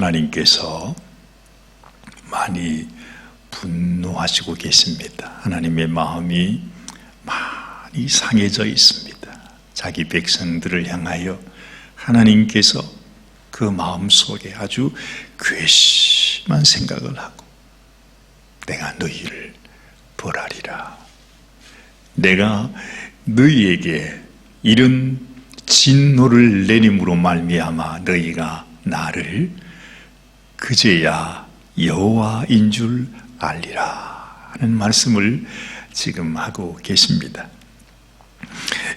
하나님께서 많이 분노하시고 계십니다. 하나님의 마음이 많이 상해져 있습니다. 자기 백성들을 향하여 하나님께서 그 마음속에 아주 괘씸한 생각을 하고, 내가 너희를 벌하리라, 내가 너희에게 이런 진노를 내림으로 말미암아 너희가 나를 그제야 여호와인 줄 알리라 하는 말씀을 지금 하고 계십니다.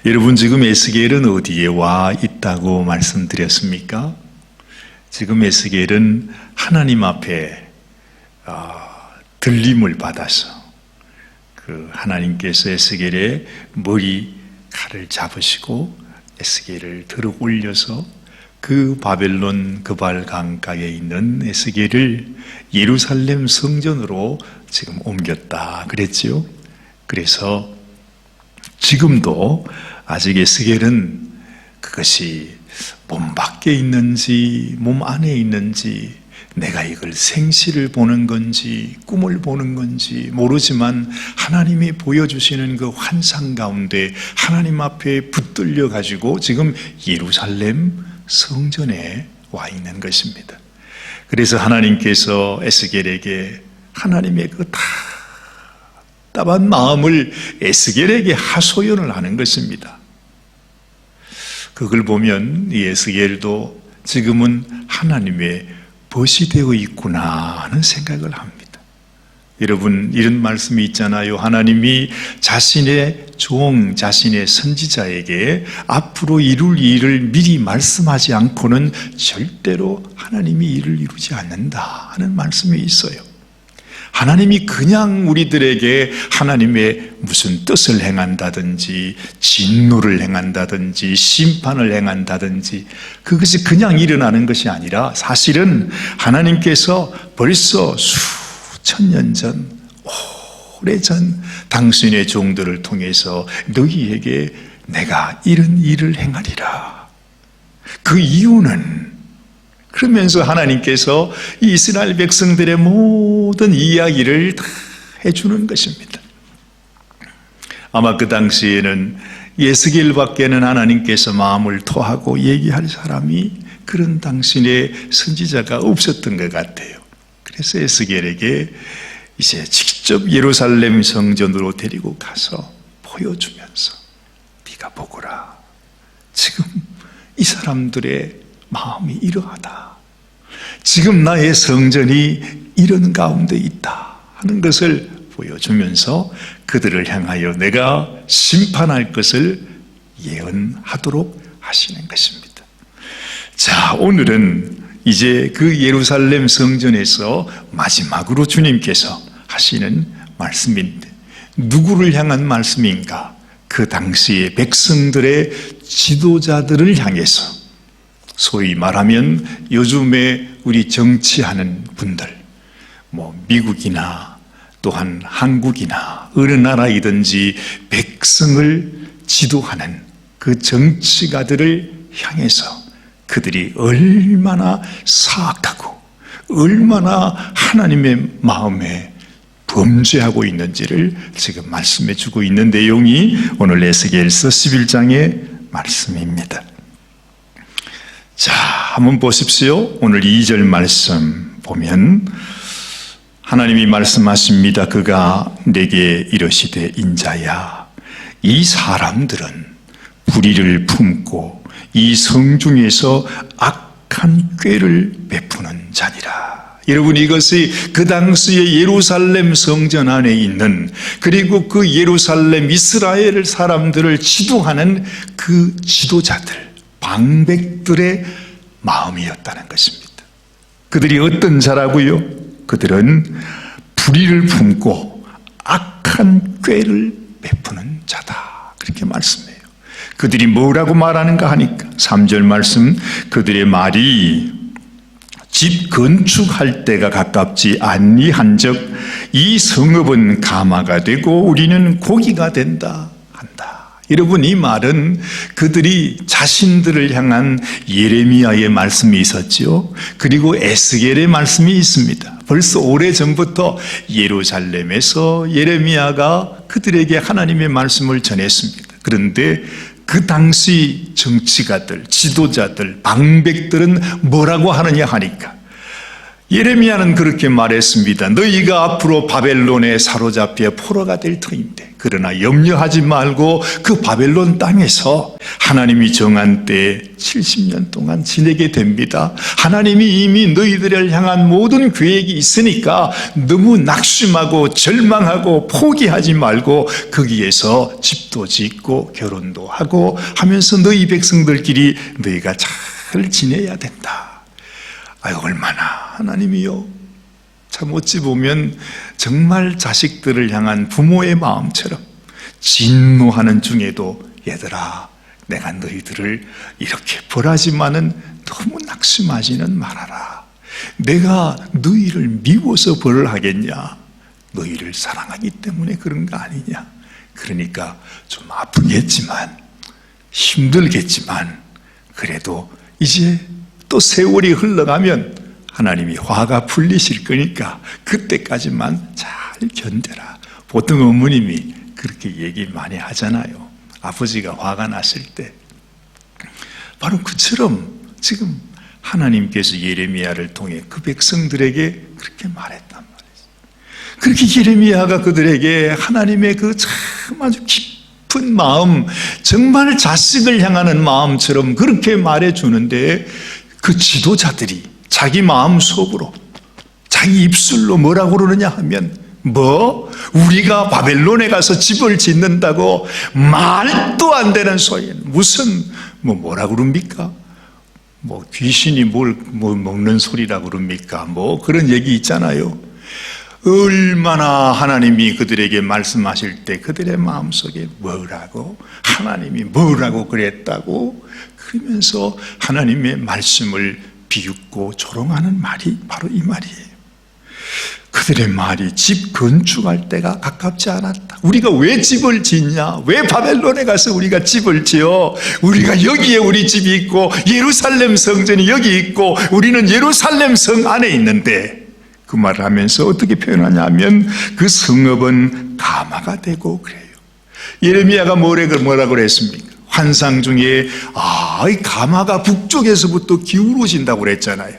여러분, 지금 에스겔은 어디에 와 있다고 말씀드렸습니까? 지금 에스겔은 하나님 앞에 들림을 받아서 그 하나님께서 에스겔의 머리칼을 잡으시고 에스겔을 들어 올려서 그 바벨론 그발 강가에 있는 에스겔을 예루살렘 성전으로 지금 옮겼다 그랬지요. 그래서 지금도 아직 에스겔은 그것이 몸 밖에 있는지 몸 안에 있는지, 내가 이걸 생시를 보는 건지 꿈을 보는 건지 모르지만 하나님이 보여주시는 그 환상 가운데 하나님 앞에 붙들려 가지고 지금 예루살렘 성전에 와 있는 것입니다. 그래서 하나님께서 에스겔에게 하나님의 그 답답한 마음을 에스겔에게 하소연을 하는 것입니다. 그걸 보면 이 에스겔도 지금은 하나님의 벗이 되어 있구나 하는 생각을 합니다. 여러분, 이런 말씀이 있잖아요. 하나님이 자신의 종, 자신의 선지자에게 앞으로 이룰 일을 미리 말씀하지 않고는 절대로 하나님이 일을 이루지 않는다 하는 말씀이 있어요. 하나님이 그냥 우리들에게 하나님의 무슨 뜻을 행한다든지 진노를 행한다든지 심판을 행한다든지 그것이 그냥 일어나는 것이 아니라, 사실은 하나님께서 벌써 수천 년 전, 오래전 당신의 종들을 통해서 너희에게 내가 이런 일을 행하리라. 그 이유는, 그러면서 하나님께서 이스라엘 백성들의 모든 이야기를 다 해주는 것입니다. 아마 그 당시에는 에스겔밖에는 하나님께서 마음을 토하고 얘기할 사람이, 그런 당신의 선지자가 없었던 것 같아요. 그래서 에스겔에게 이제 직접 예루살렘 성전으로 데리고 가서 보여주면서, 네가 보거라, 지금 이 사람들의 마음이 이러하다, 지금 나의 성전이 이런 가운데 있다 하는 것을 보여주면서 그들을 향하여 내가 심판할 것을 예언하도록 하시는 것입니다. 자, 오늘은 이제 그 예루살렘 성전에서 마지막으로 주님께서 하시는 말씀인데, 누구를 향한 말씀인가? 그 당시의 백성들의 지도자들을 향해서, 소위 말하면 요즘에 우리 정치하는 분들, 미국이나 또한 한국이나 어느 나라이든지 백성을 지도하는 그 정치가들을 향해서 그들이 얼마나 사악하고 얼마나 하나님의 마음에 범죄하고 있는지를 지금 말씀해 주고 있는 내용이 오늘 에스겔서 11장의 말씀입니다. 자, 한번 보십시오. 오늘 2절 말씀 보면 하나님이 말씀하십니다. 그가 내게 이르시되, 인자야, 이 사람들은 불의를 품고 이 성중에서 악한 꾀를 베푸는 자니라. 여러분, 이것이 그 당시의 예루살렘 성전 안에 있는, 그리고 그 예루살렘 이스라엘 사람들을 지도하는 그 지도자들, 방백들의 마음이었다는 것입니다. 그들이 어떤 자라고요? 그들은 불의를 품고 악한 꾀를 베푸는 자다, 그렇게 말씀해요. 그들이 뭐라고 말하는가 하니까 3절 말씀, 그들의 말이 집 건축할 때가 가깝지 아니한즉 이 성읍은 가마가 되고 우리는 고기가 된다 한다. 여러분, 이 말은 그들이 자신들을 향한 예레미야의 말씀이 있었죠. 그리고 에스겔의 말씀이 있습니다. 벌써 오래전부터 예루살렘에서 예레미야가 그들에게 하나님의 말씀을 전했습니다. 그런데 그 당시 정치가들, 지도자들, 방백들은 뭐라고 하느냐 하니까 예레미야는 그렇게 말했습니다. 너희가 앞으로 바벨론에 사로잡혀 포로가 될 터인데, 그러나 염려하지 말고 그 바벨론 땅에서 하나님이 정한 때에 70년 동안 지내게 됩니다. 하나님이 이미 너희들을 향한 모든 계획이 있으니까 너무 낙심하고 절망하고 포기하지 말고 거기에서 집도 짓고 결혼도 하고 하면서 너희 백성들끼리 너희가 잘 지내야 된다. 아유, 얼마나 하나님이요, 참 어찌 보면 정말 자식들을 향한 부모의 마음처럼 진노하는 중에도 얘들아, 내가 너희들을 이렇게 벌하지만은 너무 낙심하지는 말아라. 내가 너희를 미워서 벌을 하겠냐? 너희를 사랑하기 때문에 그런 거 아니냐? 그러니까 좀 아프겠지만 힘들겠지만 그래도 이제 또 세월이 흘러가면 하나님이 화가 풀리실 거니까 그때까지만 잘 견뎌라. 보통 어머님이 그렇게 얘기 많이 하잖아요. 아버지가 화가 났을 때. 바로 그처럼 지금 하나님께서 예레미야를 통해 그 백성들에게 그렇게 말했단 말이죠. 그렇게 예레미야가 그들에게 하나님의 그 참 아주 깊은 마음, 정말 자식을 향하는 마음처럼 그렇게 말해주는데, 그 지도자들이 자기 마음속으로 자기 입술로 뭐라고 그러느냐 하면, 우리가 바벨론에 가서 집을 짓는다고? 말도 안 되는 소리. 무슨 뭐라고 그럽니까? 귀신이 뭘 먹는 소리라고 그럽니까? 그런 얘기 있잖아요. 얼마나 하나님이 그들에게 말씀하실 때 그들의 마음속에 뭐라고? 하나님이 뭐라고 그랬다고? 그러면서 하나님의 말씀을 비웃고 조롱하는 말이 바로 이 말이에요. 그들의 말이 집 건축할 때가 가깝지 않았다. 우리가 왜 집을 짓냐? 왜 바벨론에 가서 우리가 집을 지어? 우리가 여기에 우리 집이 있고 예루살렘 성전이 여기 있고 우리는 예루살렘 성 안에 있는데, 그 말을 하면서 어떻게 표현하냐면 그 성읍은 가마가 되고 그래요. 예레미야가 뭐라고 그랬습니까? 환상 중에 이 가마가 북쪽에서부터 기울어진다고 그랬잖아요.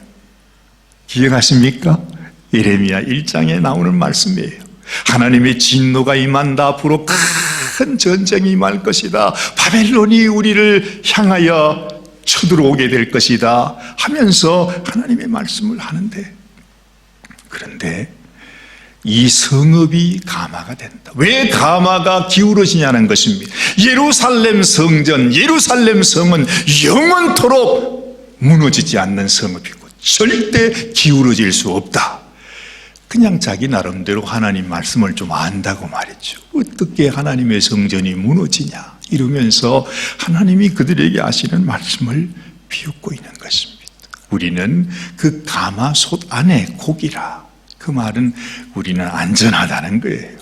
기억하십니까? 예레미야 1장에 나오는 말씀이에요. 하나님의 진노가 임한다. 앞으로 큰 전쟁이 임할 것이다. 바벨론이 우리를 향하여 쳐들어오게 될 것이다 하면서 하나님의 말씀을 하는데, 그런데 이 성읍이 가마가 된다. 왜 가마가 기울어지냐는 것입니다. 예루살렘 성전, 예루살렘 성은 영원토록 무너지지 않는 성읍이고 절대 기울어질 수 없다. 그냥 자기 나름대로 하나님 말씀을 좀 안다고 말이죠. 어떻게 하나님의 성전이 무너지냐 이러면서 하나님이 그들에게 하시는 말씀을 비웃고 있는 것입니다. 우리는 그 가마솥 안에 고기라. 그 말은 우리는 안전하다는 거예요.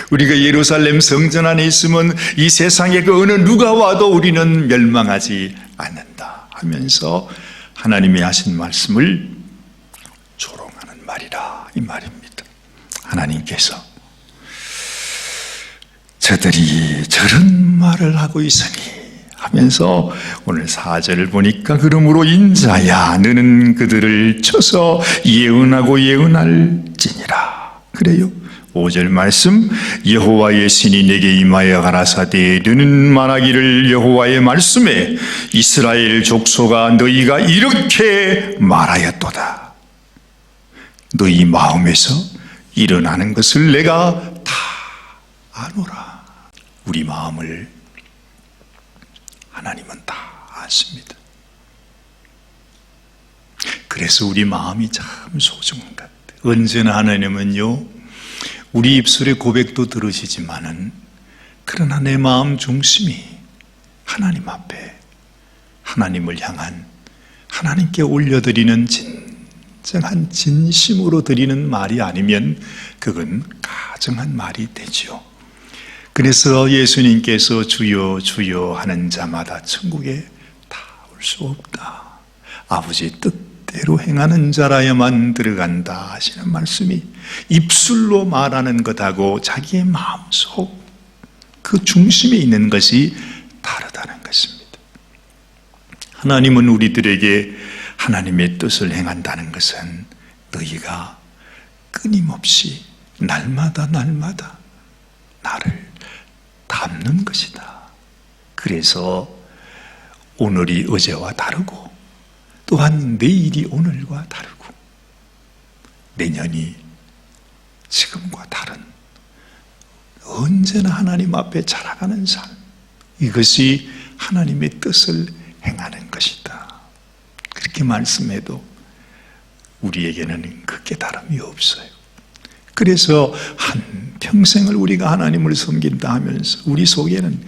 우리가 예루살렘 성전 안에 있으면 이 세상에 그 어느 누가 와도 우리는 멸망하지 않는다 하면서 하나님이 하신 말씀을 조롱하는 말이라 이 말입니다. 하나님께서 저들이 저런 말을 하고 있으니 하면서 오늘 4절을 보니까 그러므로 인자야 너는 그들을 쳐서 예언하고 예언할지니라. 그래요. 5절 말씀, 여호와의 신이 내게 임하여 가라사대 너는 말하기를 여호와의 말씀에 이스라엘 족속아 너희가 이렇게 말하였도다. 너희 마음에서 일어나는 것을 내가 다 아노라. 우리 마음을 하나님은 다 아십니다. 그래서 우리 마음이 참 소중한 것 같아요. 언제나 하나님은요, 우리 입술의 고백도 들으시지만은 그러나 내 마음 중심이 하나님 앞에 하나님을 향한 하나님께 올려드리는 진정한 진심으로 드리는 말이 아니면 그건 가정한 말이 되죠. 그래서 예수님께서 주여 주여 하는 자마다 천국에 다 올 수 없다. 아버지 뜻대로 행하는 자라야만 들어간다 하시는 말씀이 입술로 말하는 것하고 자기의 마음속 그 중심에 있는 것이 다르다는 것입니다. 하나님은 우리들에게 하나님의 뜻을 행한다는 것은 너희가 끊임없이 날마다 나를 닮는 것이다. 그래서 오늘이 어제와 다르고 또한 내일이 오늘과 다르고 내년이 지금과 다른 언제나 하나님 앞에 자라가는 삶, 이것이 하나님의 뜻을 행하는 것이다. 그렇게 말씀해도 우리에게는 그 깨달음이 없어요. 그래서 한평생을 우리가 하나님을 섬긴다 하면서 우리 속에는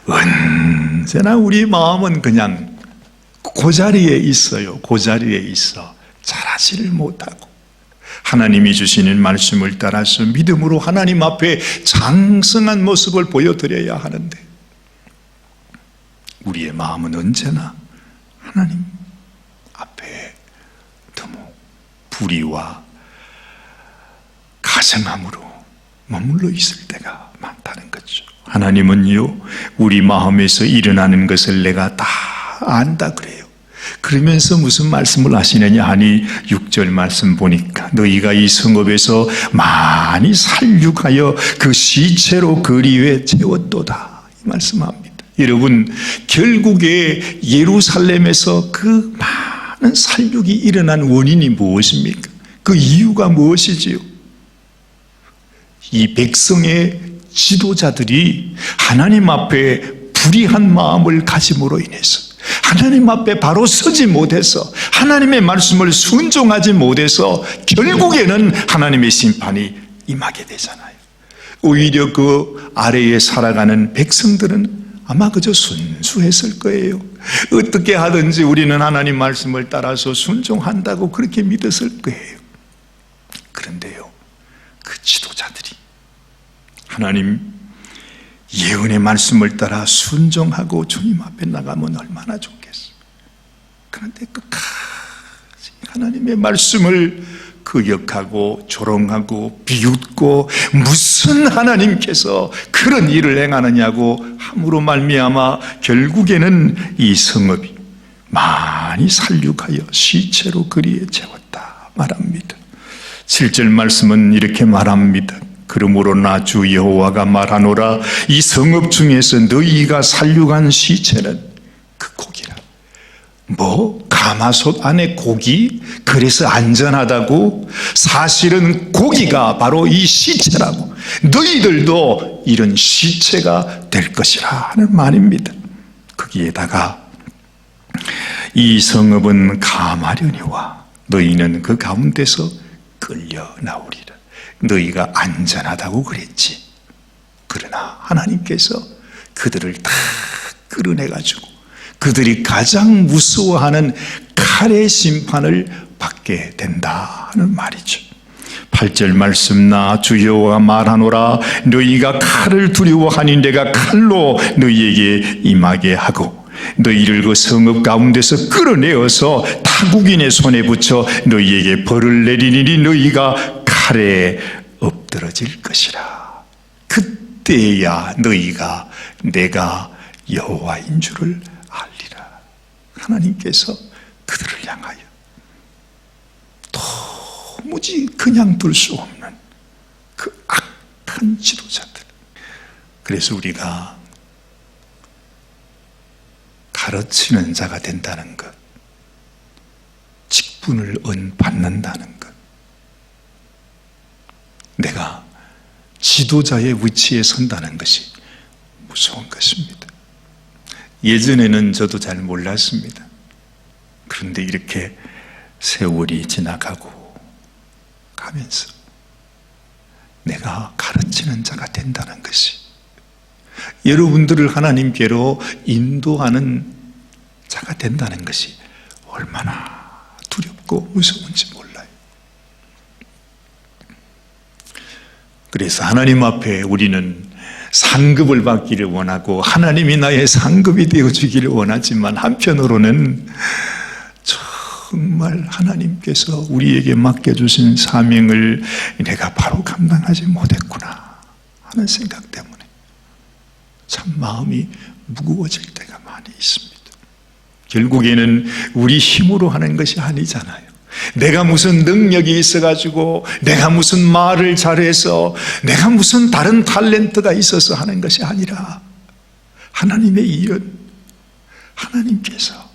언제나 우리 마음은 그냥 그 자리에 있어요. 그 자리에 있어 자라지를 못하고 하나님이 주시는 말씀을 따라서 믿음으로 하나님 앞에 장성한 모습을 보여드려야 하는데 우리의 마음은 언제나 하나님 앞에 너무 불의와 가증함으로 머물러 있을 때가 많다는 거죠. 하나님은요, 우리 마음에서 일어나는 것을 내가 다 안다 그래요. 그러면서 무슨 말씀을 하시느냐 하니 6절 말씀 보니까 너희가 이 성읍에서 많이 살육하여 그 시체로 거리에 채웠도다 이 말씀합니다. 여러분, 결국에 예루살렘에서 그 많은 살육이 일어난 원인이 무엇입니까? 그 이유가 무엇이지요? 이 백성의 지도자들이 하나님 앞에 불의한 마음을 가짐으로 인해서 하나님 앞에 바로 서지 못해서 하나님의 말씀을 순종하지 못해서 결국에는 하나님의 심판이 임하게 되잖아요. 오히려 그 아래에 살아가는 백성들은 아마 그저 순수했을 거예요. 어떻게 하든지 우리는 하나님 말씀을 따라서 순종한다고 그렇게 믿었을 거예요. 그런데요, 그 지도자들이 하나님 예언의 말씀을 따라 순종하고 주님 앞에 나가면 얼마나 좋겠어요. 그런데 끝까지 하나님의 말씀을 거역하고 조롱하고 비웃고 무슨 하나님께서 그런 일을 행하느냐고 함으로 말미암아 결국에는 이 성읍이 많이 살육하여 시체로 거리에 채웠다 말합니다. 7절 말씀은 이렇게 말합니다. 그러므로 나 주 여호와가 말하노라 이 성읍 중에서 너희가 살육한 시체는 그 고기라. 뭐 가마솥 안에 고기? 그래서 안전하다고? 사실은 고기가 바로 이 시체라고. 너희들도 이런 시체가 될 것이라 하는 말입니다. 거기에다가 이 성읍은 가마려니와 너희는 그 가운데서 끌려 나오리라. 너희가 안전하다고 그랬지. 그러나 하나님께서 그들을 다 끌어내가지고 그들이 가장 무서워하는 칼의 심판을 받게 된다 하는 말이죠. 8절 말씀 나 주 여호와가 말하노라 너희가 칼을 두려워하니 내가 칼로 너희에게 임하게 하고 너희를 그 성읍 가운데서 끌어내어서 타국인의 손에 붙여 너희에게 벌을 내리니 너희가 칼에 엎드러질 것이라. 그때야 너희가 내가 여호와인 줄을 알리라. 하나님께서 그들을 향하여 도무지 그냥 둘 수 없는 그 악한 지도자들. 그래서 우리가 가르치는 자가 된다는 것, 직분을 받는다는 것, 내가 지도자의 위치에 선다는 것이 무서운 것입니다. 예전에는 저도 잘 몰랐습니다. 그런데 이렇게 세월이 지나가고 가면서 내가 가르치는 자가 된다는 것이, 여러분들을 하나님께로 인도하는 자가 된다는 것이 얼마나 두렵고 무서운지 몰라요. 그래서 하나님 앞에 우리는 상급을 받기를 원하고 하나님이 나의 상급이 되어주기를 원하지만 한편으로는 정말 하나님께서 우리에게 맡겨주신 사명을 내가 바로 감당하지 못했구나 하는 생각 때문에 참 마음이 무거워질 때가 많이 있습니다. 결국에는 우리 힘으로 하는 것이 아니잖아요. 내가 무슨 능력이 있어가지고 내가 무슨 말을 잘해서 내가 무슨 다른 탤런트가 있어서 하는 것이 아니라 하나님의 일은 하나님께서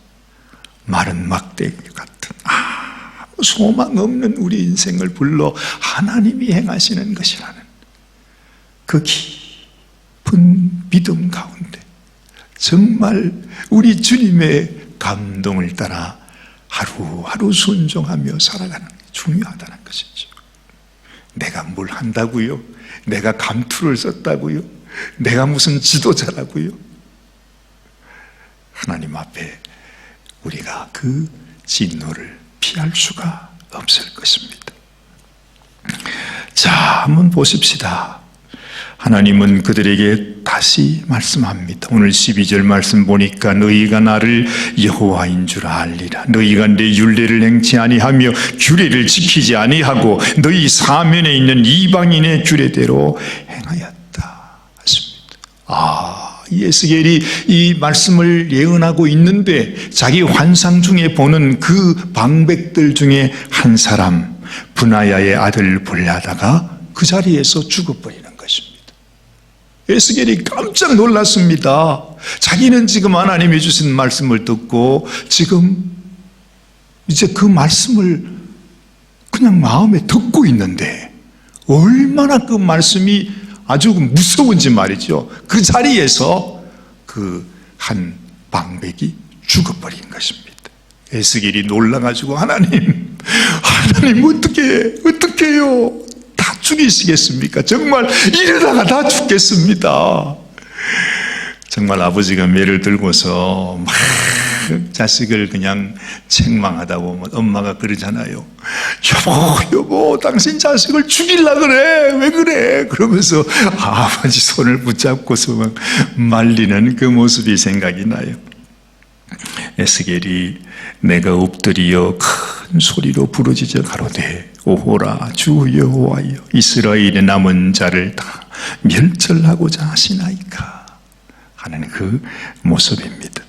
마른 막대기 같은 아무 소망 없는 우리 인생을 불러 하나님이 행하시는 것이라는 그 깊은 믿음 가운데 정말 우리 주님의 감동을 따라 하루하루 순종하며 살아가는 게 중요하다는 것이죠. 내가 뭘 한다고요? 내가 감투를 썼다고요? 내가 무슨 지도자라고요? 하나님 앞에 우리가 그 진노를 피할 수가 없을 것입니다. 자, 한번 보십시다. 하나님은 그들에게 다시 말씀합니다. 오늘 12절 말씀 보니까 너희가 나를 여호와인 줄 알리라. 너희가 내 율례를 행치 아니하며 규례를 지키지 아니하고 너희 사면에 있는 이방인의 규례대로 행하였다 하십니다. 이 에스겔이 이 말씀을 예언하고 있는데 자기 환상 중에 보는 그 방백들 중에 한 사람 분하야의 아들 볼랴다가 그 자리에서 죽어버리는 것입니다. 에스겔이 깜짝 놀랐습니다. 자기는 지금 하나님이 주신 말씀을 듣고 지금 이제 그 말씀을 그냥 마음에 듣고 있는데 얼마나 그 말씀이 아주 무서운지 말이죠. 그 자리에서 그 한 방백이 죽어버린 것입니다. 에스겔이 놀라가지고 하나님 어떻게 해요? 다 죽이시겠습니까? 정말 이러다가 다 죽겠습니다. 정말 아버지가 매를 들고서 막 자식을 그냥 책망하다고 엄마가 그러잖아요. 여보 당신 자식을 죽이려고 그래. 왜 그래? 그러면서 아버지 손을 붙잡고서 막 말리는 그 모습이 생각이 나요. 에스겔이 내가 엎드리어 큰 소리로 부르짖어 가로되 오호라 주 여호와여 이스라엘의 남은 자를 다 멸절하고자 하시나이까 하는 그 모습입니다.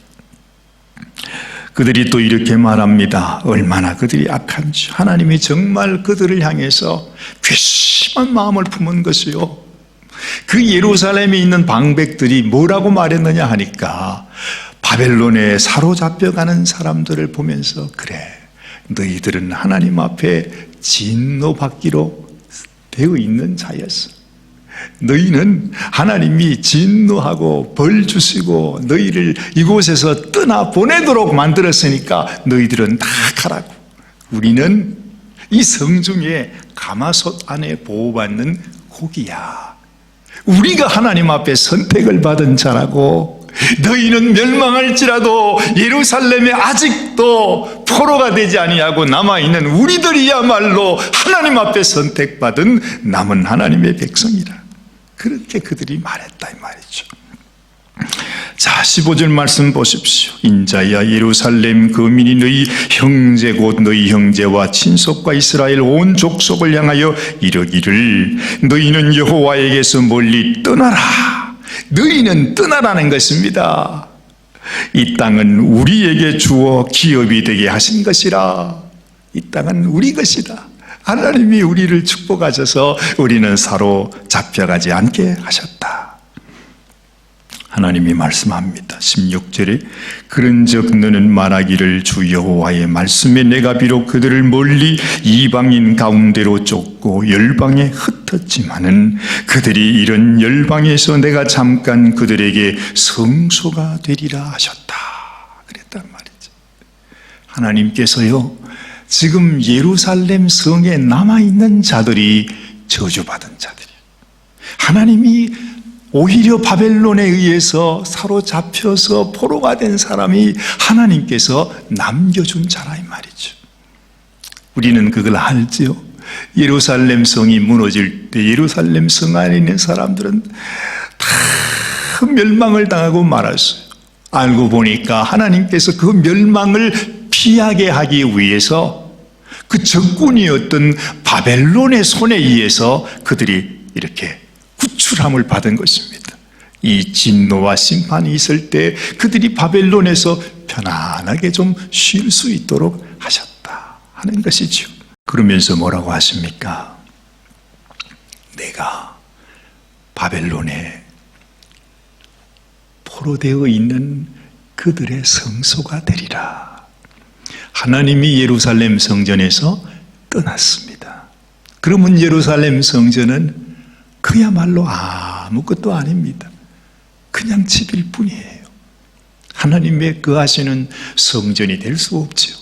그들이 또 이렇게 말합니다. 얼마나 그들이 악한지. 하나님이 정말 그들을 향해서 괘씸한 마음을 품은 것이요. 그 예루살렘에 있는 방백들이 뭐라고 말했느냐 하니까 바벨론에 사로잡혀가는 사람들을 보면서 그래 너희들은 하나님 앞에 진노받기로 되어 있는 자였어. 너희는 하나님이 진노하고 벌 주시고 너희를 이곳에서 떠나 보내도록 만들었으니까 너희들은 다 가라고. 우리는 이 성중에 가마솥 안에 보호받는 고기야. 우리가 하나님 앞에 선택을 받은 자라고. 너희는 멸망할지라도 예루살렘에 아직도 포로가 되지 아니하고 남아있는 우리들이야말로 하나님 앞에 선택받은 남은 하나님의 백성이라. 그렇게 그들이 말했다 이 말이죠. 자, 15절 말씀 보십시오. 인자야 예루살렘 거민이 너희 형제 곧 너희 형제와 친속과 이스라엘 온 족속을 향하여 이르기를 너희는 여호와에게서 멀리 떠나라. 너희는 떠나라는 것입니다. 이 땅은 우리에게 주어 기업이 되게 하신 것이라. 이 땅은 우리 것이다. 하나님이 우리를 축복하셔서 우리는 사로잡혀가지 않게 하셨다. 하나님이 말씀합니다. 16절에 그런즉 너는 말하기를 주 여호와의 말씀에 내가 비록 그들을 멀리 이방인 가운데로 쫓고 열방에 흩었지만은 그들이 이런 열방에서 내가 잠깐 그들에게 성소가 되리라 하셨다. 그랬단 말이죠. 하나님께서요 지금 예루살렘 성에 남아있는 자들이 저주받은 자들이에요. 하나님이 오히려 바벨론에 의해서 사로잡혀서 포로가 된 사람이 하나님께서 남겨준 자라 이 말이죠. 우리는 그걸 알죠. 예루살렘 성이 무너질 때 예루살렘 성 안에 있는 사람들은 다 다 멸망을 당하고 말았어요. 알고 보니까 하나님께서 그 멸망을 피하게 하기 위해서 그 적군이었던 바벨론의 손에 의해서 그들이 이렇게 구출함을 받은 것입니다. 이 진노와 심판이 있을 때 그들이 바벨론에서 편안하게 좀 쉴 수 있도록 하셨다 하는 것이죠. 그러면서 뭐라고 하십니까? 내가 바벨론에 포로되어 있는 그들의 성소가 되리라. 하나님이 예루살렘 성전에서 떠났습니다. 그러면 예루살렘 성전은 그야말로 아무것도 아닙니다. 그냥 집일 뿐이에요. 하나님의 거하시는 성전이 될 수 없죠.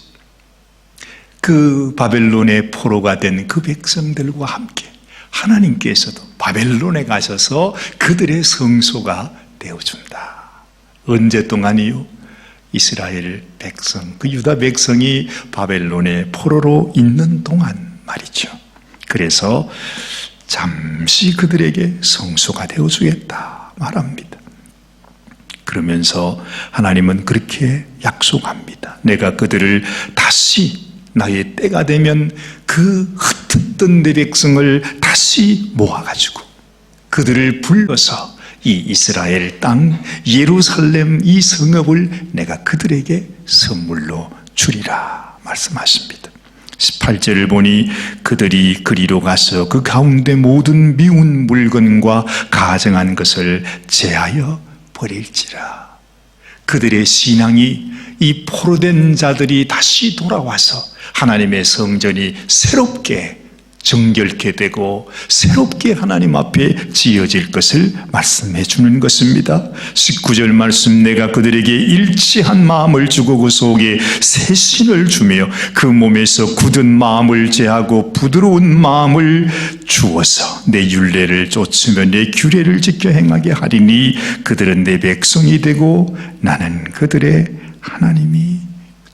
그 바벨론의 포로가 된 그 백성들과 함께 하나님께서도 바벨론에 가셔서 그들의 성소가 되어준다. 언제 동안이요? 이스라엘 백성, 그 유다 백성이 바벨론의 포로로 있는 동안 말이죠. 그래서 잠시 그들에게 성소가 되어주겠다 말합니다. 그러면서 하나님은 그렇게 약속합니다. 내가 그들을 다시 나의 때가 되면 그 흩었던 내 백성을 다시 모아가지고 그들을 불러서 이 이스라엘 땅 예루살렘 이 성읍을 내가 그들에게 선물로 주리라 말씀하십니다. 18절을 보니 그들이 그리로 가서 그 가운데 모든 미운 물건과 가증한 것을 제하여 버릴지라. 그들의 신앙이 이 포로된 자들이 다시 돌아와서 하나님의 성전이 새롭게 정결케 되고 새롭게 하나님 앞에 지어질 것을 말씀해 주는 것입니다. 19절 말씀, 내가 그들에게 일치한 마음을 주고 그 속에 새 신을 주며 그 몸에서 굳은 마음을 제하고 부드러운 마음을 주어서 내 율례를 쫓으며 내 규례를 지켜 행하게 하리니 그들은 내 백성이 되고 나는 그들의 하나님이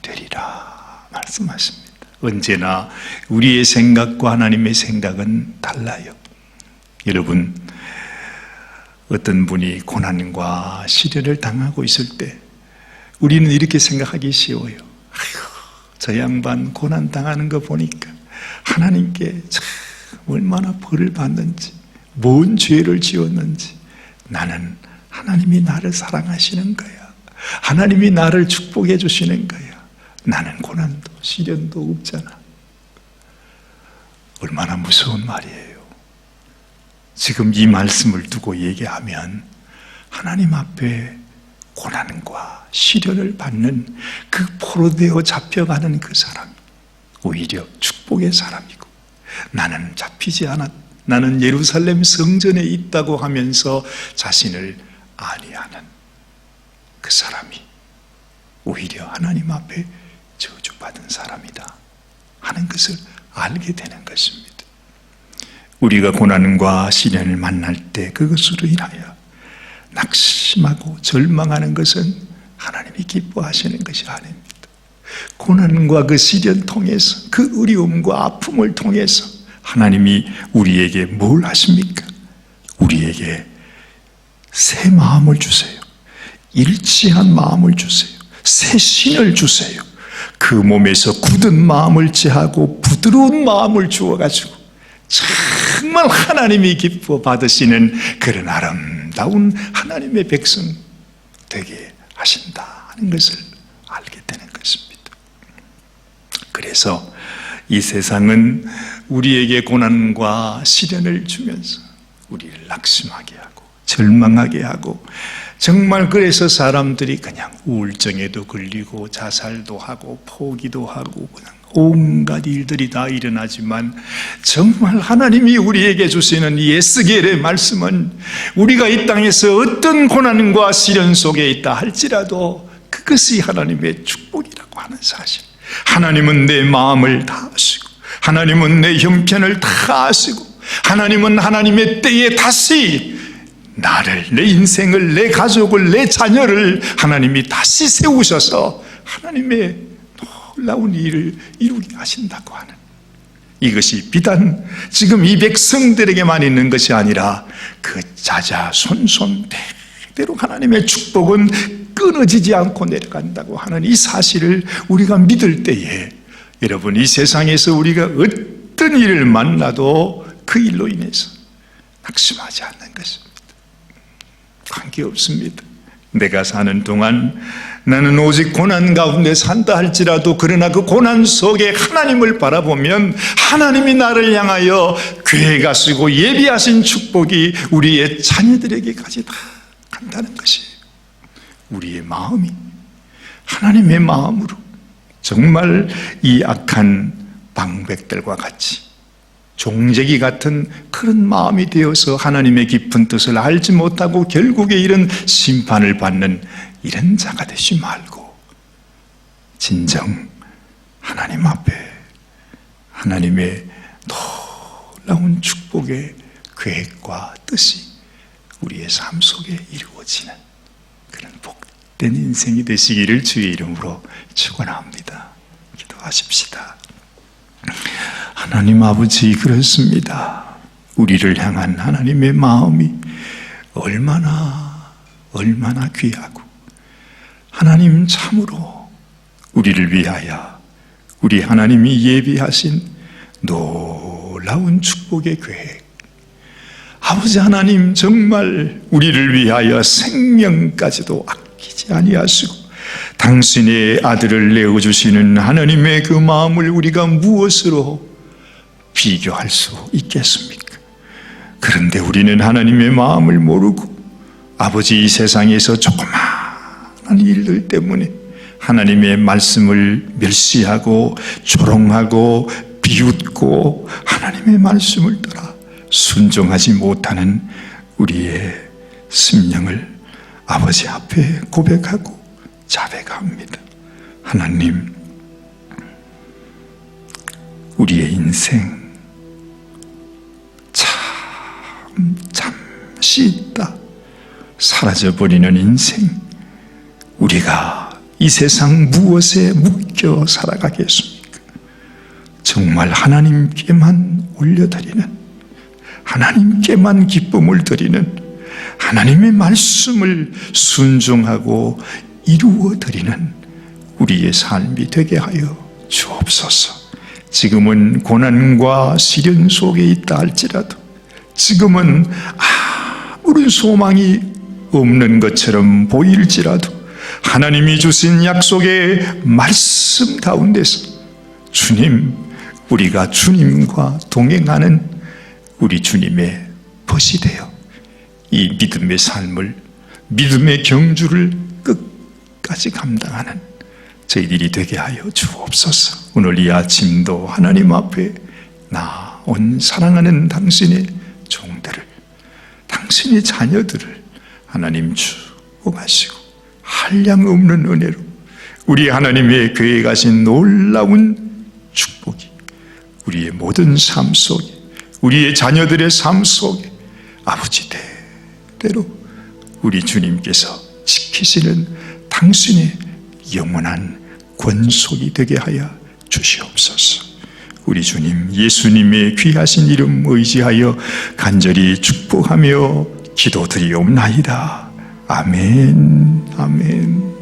되리라 말씀하십니다. 언제나 우리의 생각과 하나님의 생각은 달라요. 여러분, 어떤 분이 고난과 시련을 당하고 있을 때 우리는 이렇게 생각하기 쉬워요. 아이고, 저 양반 고난 당하는 거 보니까 하나님께 참 얼마나 벌을 받는지, 뭔 죄를 지었는지, 나는 하나님이 나를 사랑하시는 거야. 하나님이 나를 축복해 주시는 거야. 나는 고난도 시련도 없잖아. 얼마나 무서운 말이에요. 지금 이 말씀을 두고 얘기하면 하나님 앞에 고난과 시련을 받는 그 포로되어 잡혀가는 그 사람, 오히려 축복의 사람이고, 나는 잡히지 않았, 나는 예루살렘 성전에 있다고 하면서 자신을 아니하는 그 사람이 오히려 하나님 앞에 저주받은 사람이다 하는 것을 알게 되는 것입니다. 우리가 고난과 시련을 만날 때 그것으로 인하여 낙심하고 절망하는 것은 하나님이 기뻐하시는 것이 아닙니다. 고난과 그 시련 통해서 그 어려움과 아픔을 통해서 하나님이 우리에게 뭘 하십니까? 우리에게 새 마음을 주세요. 일치한 마음을 주세요. 새 신을 주세요. 그 몸에서 굳은 마음을 제하고 부드러운 마음을 주어가지고 정말 하나님이 기뻐 받으시는 그런 아름다운 하나님의 백성 되게 하신다 하는 것을 알게 되는 것입니다. 그래서 이 세상은 우리에게 고난과 시련을 주면서 우리를 낙심하게 하고 절망하게 하고, 정말 그래서 사람들이 그냥 우울증에도 걸리고 자살도 하고 포기도 하고 그냥 온갖 일들이 다 일어나지만, 정말 하나님이 우리에게 주시는 이 에스겔의 말씀은 우리가 이 땅에서 어떤 고난과 시련 속에 있다 할지라도 그것이 하나님의 축복이라고 하는 사실. 하나님은 내 마음을 다 아시고, 하나님은 내 형편을 다 아시고, 하나님은 하나님의 때에 다시 나를, 내 인생을, 내 가족을, 내 자녀를 하나님이 다시 세우셔서 하나님의 놀라운 일을 이루게 하신다고 하는 이것이 비단 지금 이 백성들에게만 있는 것이 아니라 그 자자손손 대대로 하나님의 축복은 끊어지지 않고 내려간다고 하는 이 사실을 우리가 믿을 때에 여러분, 이 세상에서 우리가 어떤 일을 만나도 그 일로 인해서 낙심하지 않는 것입니다. 관계없습니다. 내가 사는 동안 나는 오직 고난 가운데 산다 할지라도, 그러나 그 고난 속에 하나님을 바라보면 하나님이 나를 향하여 계획하시고 예비하신 축복이 우리의 자녀들에게까지 다 간다는 것이에요. 우리의 마음이 하나님의 마음으로 정말 이 악한 방백들과 같이 종재기 같은 그런 마음이 되어서 하나님의 깊은 뜻을 알지 못하고 결국에 이런 심판을 받는 이런 자가 되지 말고, 진정 하나님 앞에 하나님의 놀라운 축복의 계획과 뜻이 우리의 삶 속에 이루어지는 그런 복된 인생이 되시기를 주의 이름으로 축원합니다. 기도하십시다. 하나님 아버지, 그렇습니다. 우리를 향한 하나님의 마음이 얼마나 귀하고, 하나님 참으로 우리를 위하여 우리 하나님이 예비하신 놀라운 축복의 계획, 아버지 하나님, 정말 우리를 위하여 생명까지도 아끼지 아니하시고 당신의 아들을 내어주시는 하나님의 그 마음을 우리가 무엇으로 비교할 수 있겠습니까? 그런데 우리는 하나님의 마음을 모르고 아버지, 이 세상에서 조그마한 일들 때문에 하나님의 말씀을 멸시하고 조롱하고 비웃고 하나님의 말씀을 따라 순종하지 못하는 우리의 심령을 아버지 앞에 고백하고 자백합니다. 하나님, 우리의 인생 잠시 있다 사라져버리는 인생, 우리가 이 세상 무엇에 묶여 살아가겠습니까? 정말 하나님께만 올려드리는, 하나님께만 기쁨을 드리는, 하나님의 말씀을 순종하고 이루어드리는 우리의 삶이 되게 하여 주옵소서. 지금은 고난과 시련 속에 있다 할지라도, 지금은 아무런 소망이 없는 것처럼 보일지라도, 하나님이 주신 약속의 말씀 가운데서 주님, 우리가 주님과 동행하는 우리 주님의 벗이 되어 이 믿음의 삶을, 믿음의 경주를 끝까지 감당하는 저희들이 되게 하여 주옵소서. 오늘 이 아침도 하나님 앞에 나온 사랑하는 당신의 종들을, 당신의 자녀들을 하나님 축복하시고 한량없는 은혜로 우리 하나님의 계획하신 놀라운 축복이 우리의 모든 삶 속에, 우리의 자녀들의 삶 속에 아버지 대대로 우리 주님께서 지키시는 당신의 영원한 권속이 되게 하여 주시옵소서. 우리 주님 예수님의 귀하신 이름 의지하여 간절히 축복하며 기도드리옵나이다. 아멘, 아멘.